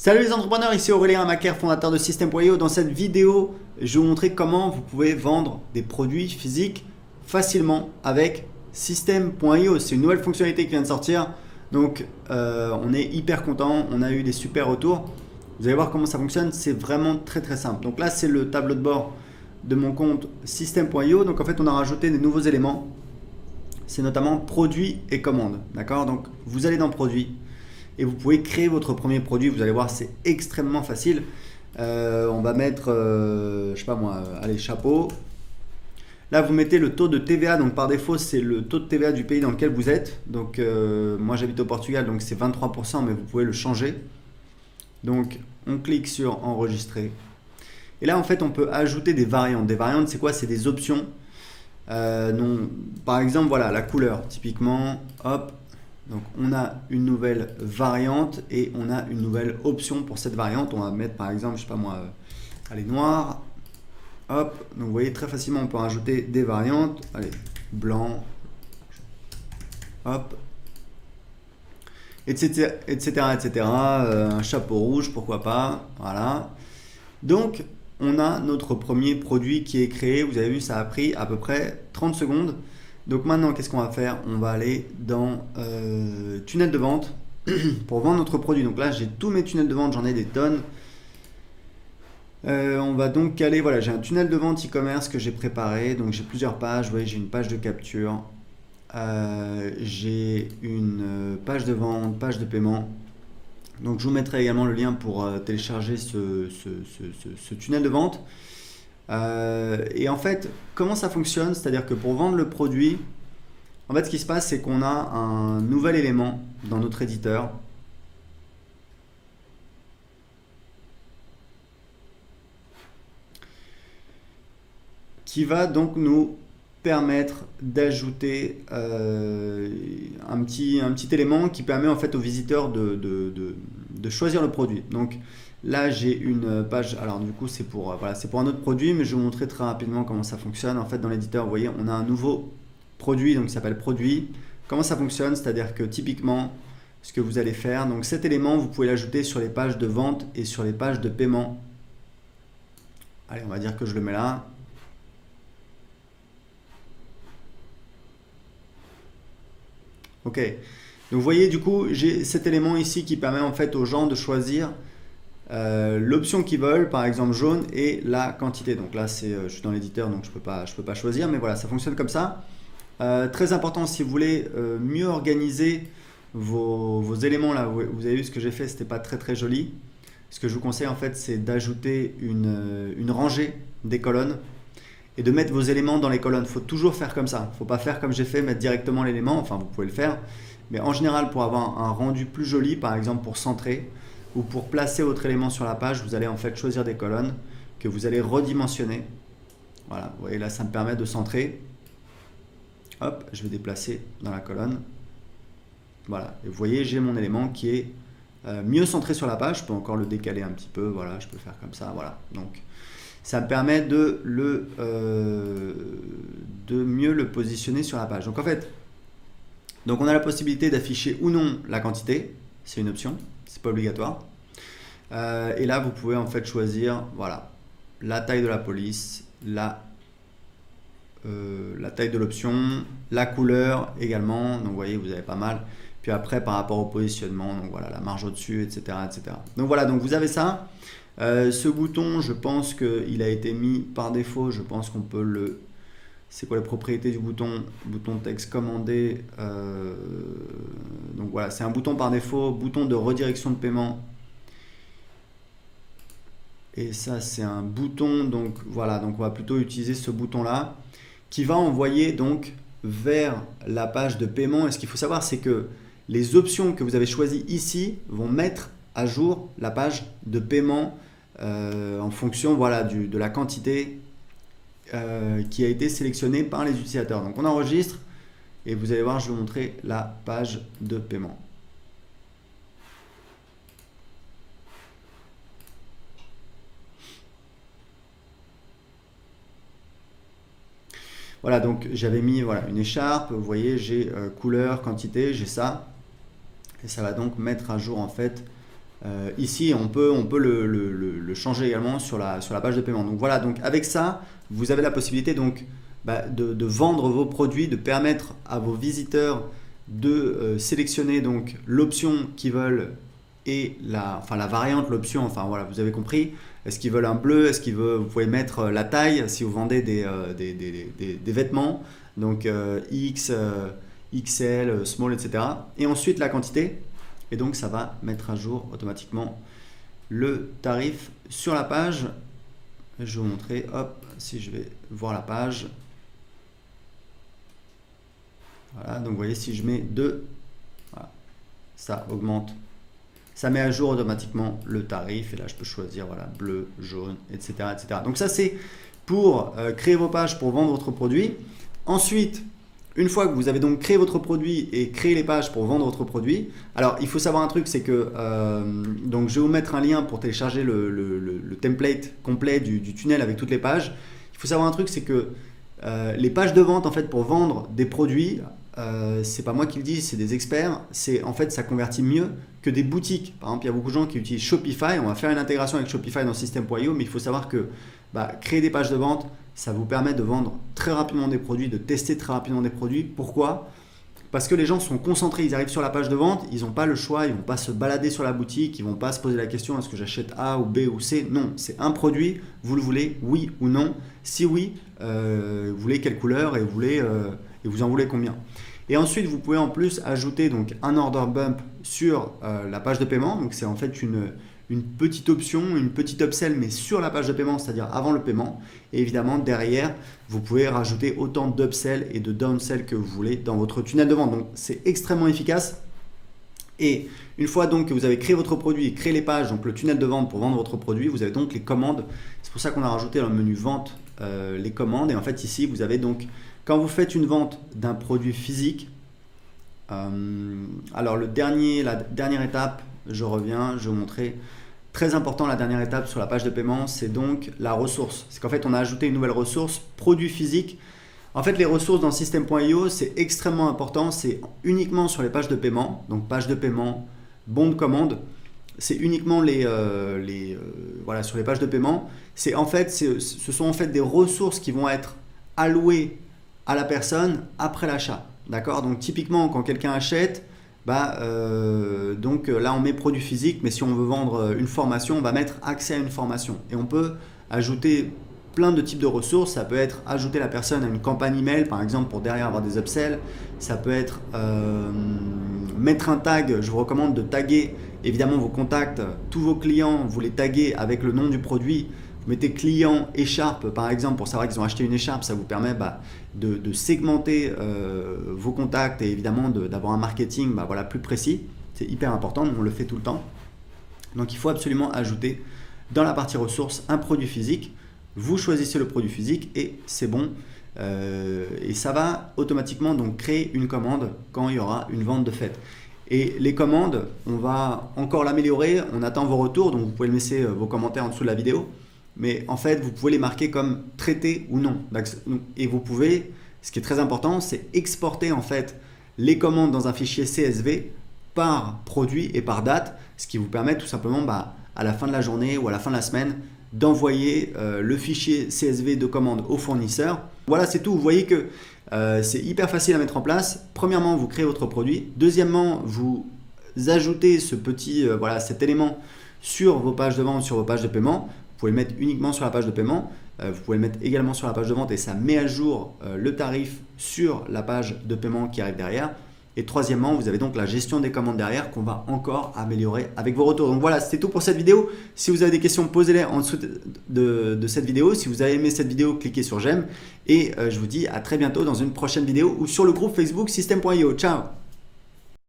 Salut les entrepreneurs, ici Aurélien Macaire, fondateur de System.io. Dans cette vidéo, je vais vous montrer comment vous pouvez vendre des produits physiques facilement avec System.io. C'est une nouvelle fonctionnalité qui vient de sortir, donc on est hyper content, on a eu des super retours. Vous allez voir comment ça fonctionne, c'est vraiment très simple. Donc là, c'est le tableau de bord de mon compte System.io. Donc en fait, on a rajouté des nouveaux éléments. C'est notamment produits et commandes. D'accord? Donc vous allez dans produits et vous pouvez créer votre premier produit. Vous allez voir, c'est extrêmement facile. On va mettre, je sais pas moi, allez, chapeau. Là, vous mettez le taux de TVA. Donc par défaut, c'est le taux de TVA du pays dans lequel vous êtes. Donc moi, j'habite au Portugal, donc c'est 23%, mais vous pouvez le changer. Donc on clique sur enregistrer. Et là, en fait, on peut ajouter des variantes. Des variantes, c'est quoi? C'est des options. Non, par exemple, voilà, la couleur, typiquement, hop, donc on a une nouvelle variante et on a une nouvelle option pour cette variante. On va mettre par exemple, je sais pas moi, allez, noir, hop, donc vous voyez très facilement on peut rajouter des variantes, allez, blanc, hop, etc. Un chapeau rouge, pourquoi pas, voilà. Donc on a notre premier produit qui est créé. Vous avez vu, ça a pris à peu près 30 secondes. Donc maintenant, qu'est-ce qu'on va faire? On va aller dans tunnel de vente pour vendre notre produit. Donc là, j'ai tous mes tunnels de vente, j'en ai des tonnes. On va donc aller, voilà, j'ai un tunnel de vente e-commerce que j'ai préparé. Donc j'ai plusieurs pages. Vous voyez, j'ai une page de capture, j'ai une page de vente, page de paiement. Donc je vous mettrai également le lien pour télécharger ce tunnel de vente. Et en fait, comment ça fonctionne? C'est-à-dire que pour vendre le produit, en fait, ce qui se passe, c'est qu'on a un nouvel élément dans notre éditeur qui va donc nous permettre d'ajouter un petit élément qui permet en fait aux visiteurs de choisir le produit. Donc là j'ai une page, alors du coup c'est pour, voilà, c'est pour un autre produit, mais je vais vous montrer très rapidement comment ça fonctionne. En fait dans l'éditeur, vous voyez, on a un nouveau produit, donc il s'appelle produit. Comment ça fonctionne? C'est-à-dire que typiquement ce que vous allez faire, donc cet élément vous pouvez l'ajouter sur les pages de vente et sur les pages de paiement. Allez, on va dire que je le mets là. Ok, donc vous voyez du coup j'ai cet élément ici qui permet en fait aux gens de choisir l'option qu'ils veulent, par exemple jaune, et la quantité. Donc là c'est, je suis dans l'éditeur donc je peux pas choisir, mais voilà, ça fonctionne comme ça. Très important, si vous voulez mieux organiser vos éléments là, vous avez vu ce que j'ai fait, c'était pas très joli. Ce que je vous conseille en fait, c'est d'ajouter une rangée des colonnes et de mettre vos éléments dans les colonnes. Il faut toujours faire comme ça. Il ne faut pas faire comme j'ai fait, mettre directement l'élément. Enfin, vous pouvez le faire. Mais en général, pour avoir un rendu plus joli, par exemple pour centrer ou pour placer votre élément sur la page, vous allez en fait choisir des colonnes que vous allez redimensionner. Voilà, vous voyez là, ça me permet de centrer. Hop, je vais déplacer dans la colonne. Voilà, et vous voyez, j'ai mon élément qui est mieux centré sur la page. Je peux encore le décaler un petit peu. Voilà, je peux faire comme ça. Voilà, donc ça me permet de mieux le positionner sur la page. Donc en fait, donc on a la possibilité d'afficher ou non la quantité, c'est une option, c'est pas obligatoire. Et là vous pouvez en fait choisir, voilà, la taille de la police, la taille de l'option, la couleur également. Donc vous voyez, vous avez pas mal. Puis après par rapport au positionnement, donc voilà, la marge au-dessus, etc. Donc voilà, donc vous avez ça. Ce bouton, je pense qu'il a été mis par défaut. Je pense qu'on peut le... C'est quoi les propriétés du bouton? Bouton texte commandé. Donc voilà, c'est un bouton par défaut. Bouton de redirection de paiement. Et ça, c'est un bouton. Donc voilà, donc on va plutôt utiliser ce bouton-là qui va envoyer donc vers la page de paiement. Et ce qu'il faut savoir, c'est que les options que vous avez choisies ici vont mettre à jour la page de paiement en fonction, voilà, de la quantité qui a été sélectionnée par les utilisateurs. Donc on enregistre et vous allez voir, je vais vous montrer la page de paiement. Voilà, donc j'avais mis, voilà, une écharpe, vous voyez, j'ai couleur, quantité, j'ai ça. Et ça va donc mettre à jour en fait Ici, on peut le changer également sur la page de paiement. Donc voilà, donc avec ça, vous avez la possibilité donc, de vendre vos produits, de permettre à vos visiteurs de sélectionner donc l'option qu'ils veulent et la variante, l'option, enfin voilà, vous avez compris. Est-ce qu'ils veulent un bleu? Est-ce qu'ils veulent, vous pouvez mettre la taille si vous vendez des vêtements, donc X, XL, small, etc. Et ensuite la quantité. Et donc ça va mettre à jour automatiquement le tarif sur la page. Je vais vous montrer, hop, si je vais voir la page. Voilà, donc vous voyez, si je mets 2, voilà, ça augmente. Ça met à jour automatiquement le tarif. Et là, je peux choisir voilà, bleu, jaune, etc., etc. Donc ça, c'est pour créer vos pages pour vendre votre produit. Ensuite, une fois que vous avez donc créé votre produit et créé les pages pour vendre votre produit, alors il faut savoir un truc, c'est que donc je vais vous mettre un lien pour télécharger le template complet du tunnel avec toutes les pages. Il faut savoir un truc, c'est que les pages de vente en fait pour vendre des produits, c'est pas moi qui le dis, c'est des experts. C'est en fait ça convertit mieux que des boutiques. Par exemple, il y a beaucoup de gens qui utilisent Shopify. On va faire une intégration avec Shopify dans System.io, mais il faut savoir que créer des pages de vente, ça vous permet de vendre très rapidement des produits, de tester très rapidement des produits. Pourquoi? Parce que les gens sont concentrés, ils arrivent sur la page de vente, ils n'ont pas le choix, ils ne vont pas se balader sur la boutique, ils ne vont pas se poser la question est-ce que j'achète A ou B ou C? Non, c'est un produit, vous le voulez, oui ou non? Si oui, vous voulez quelle couleur et vous en voulez combien? Et ensuite, vous pouvez en plus ajouter donc un order bump sur la page de paiement. Donc c'est en fait une petite option, une petite upsell, mais sur la page de paiement, c'est-à-dire avant le paiement. Et évidemment, derrière, vous pouvez rajouter autant d'upsell et de downsell que vous voulez dans votre tunnel de vente. Donc, c'est extrêmement efficace. Et une fois donc que vous avez créé votre produit et créé les pages, donc le tunnel de vente pour vendre votre produit, vous avez donc les commandes. C'est pour ça qu'on a rajouté dans le menu vente les commandes. Et en fait, ici, vous avez donc, quand vous faites une vente d'un produit physique, alors la dernière étape, je reviens, je vais vous montrer. Très important, la dernière étape sur la page de paiement, c'est donc la ressource. C'est qu'en fait, on a ajouté une nouvelle ressource, produit physique. En fait, les ressources dans System.io, c'est extrêmement important. C'est uniquement sur les pages de paiement. Donc, page de paiement, bon de commande. C'est uniquement voilà, sur les pages de paiement. Ce sont en fait des ressources qui vont être allouées à la personne après l'achat. D'accord? Donc, typiquement, quand quelqu'un achète, donc là on met produit physique, mais si on veut vendre une formation, on va mettre accès à une formation. Et on peut ajouter plein de types de ressources. Ça peut être ajouter la personne à une campagne email, par exemple, pour derrière avoir des upsells. Ça peut être mettre un tag. Je vous recommande de taguer évidemment vos contacts, tous vos clients, vous les taguez avec le nom du produit. Vous mettez client écharpe par exemple pour savoir qu'ils ont acheté une écharpe. Ça vous permet de segmenter vos contacts et évidemment d'avoir un marketing voilà, plus précis. C'est hyper important, on le fait tout le temps. Donc il faut absolument ajouter dans la partie ressources un produit physique. Vous choisissez le produit physique et c'est bon. Et ça va automatiquement donc créer une commande quand il y aura une vente de fait. Et les commandes, on va encore l'améliorer. On attend vos retours, donc vous pouvez laisser vos commentaires en dessous de la vidéo. Mais en fait, vous pouvez les marquer comme traités ou non. Et vous pouvez, ce qui est très important, c'est exporter en fait les commandes dans un fichier CSV par produit et par date, ce qui vous permet tout simplement à la fin de la journée ou à la fin de la semaine d'envoyer le fichier CSV de commande au fournisseur. Voilà, c'est tout. Vous voyez que c'est hyper facile à mettre en place. Premièrement, vous créez votre produit. Deuxièmement, vous ajoutez cet élément sur vos pages de vente, sur vos pages de paiement. Vous pouvez le mettre uniquement sur la page de paiement. Vous pouvez le mettre également sur la page de vente et ça met à jour le tarif sur la page de paiement qui arrive derrière. Et troisièmement, vous avez donc la gestion des commandes derrière qu'on va encore améliorer avec vos retours. Donc voilà, c'était tout pour cette vidéo. Si vous avez des questions, posez-les en dessous de cette vidéo. Si vous avez aimé cette vidéo, cliquez sur j'aime. Et je vous dis à très bientôt dans une prochaine vidéo ou sur le groupe Facebook System.io. Ciao!